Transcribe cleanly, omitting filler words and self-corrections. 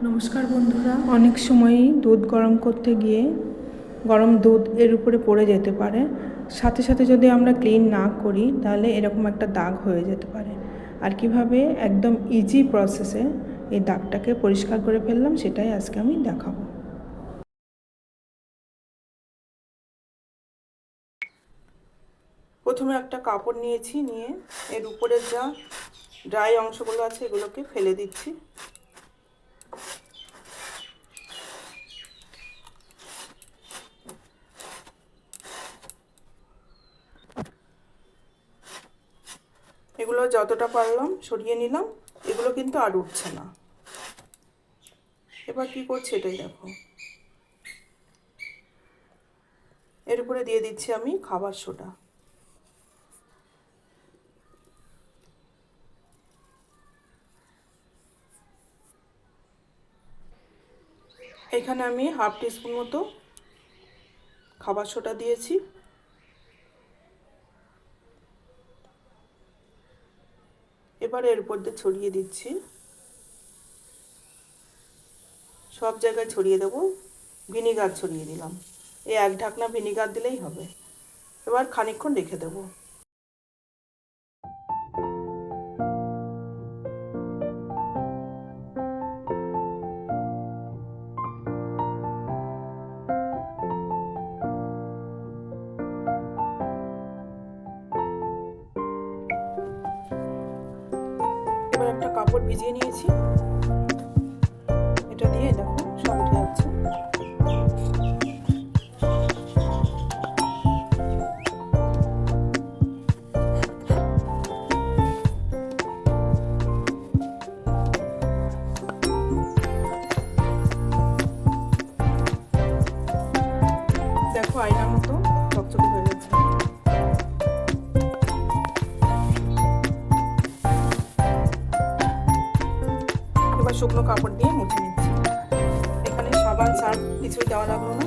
নমস্কার বন্ধুরা, অনেক সময়ই দুধ গরম করতে গিয়ে গরম দুধ এর উপরে পড়ে যেতে পারে। সাথে সাথে যদি আমরা ক্লিন না করি তাহলে এরকম একটা দাগ হয়ে যেতে পারে। আর কিভাবে একদম ইজি প্রসেসে এই দাগটাকে পরিষ্কার করে ফেললাম সেটাই আজকে আমি দেখাবো। প্রথমে একটা কাপড় নিয়েছি, নিয়ে এর উপরের যা ড্রাই অংশগুলো আছে এগুলোকে ফেলে দিচ্ছি। এগুলো যতটা পারলাম সরিয়ে নিলাম। এগুলো কিন্তু আর উঠছে না। এবার কি করছি এটাই দেখো। এর উপরে দিয়ে দিচ্ছি আমি খাবার সোডা। এখানে আমি হাফ টিস্পুন মতো খাবার সোডা দিয়েছি। এবার এর উপর দিয়ে ছড়িয়ে দিচ্ছি, সব জায়গায় ছড়িয়ে দেবো। ভিনিগার ছড়িয়ে দিলাম, এই এক ঢাকনা ভিনিগার দিলেই হবে। এবার খানিকক্ষণ রেখে দেবো। এবার একটা কাপড় ভিজিয়ে নিয়েছি, এটা দিয়ে দেখো সব উঠে যাচ্ছে। দেখো আয়নার মতো চকচকে হয়ে যাচ্ছে। এবার শুকনো কাপড় দিয়ে মুছে নিচ্ছি। এখানে সাবান সার্ফ কিছুই দেওয়া লাগলো না।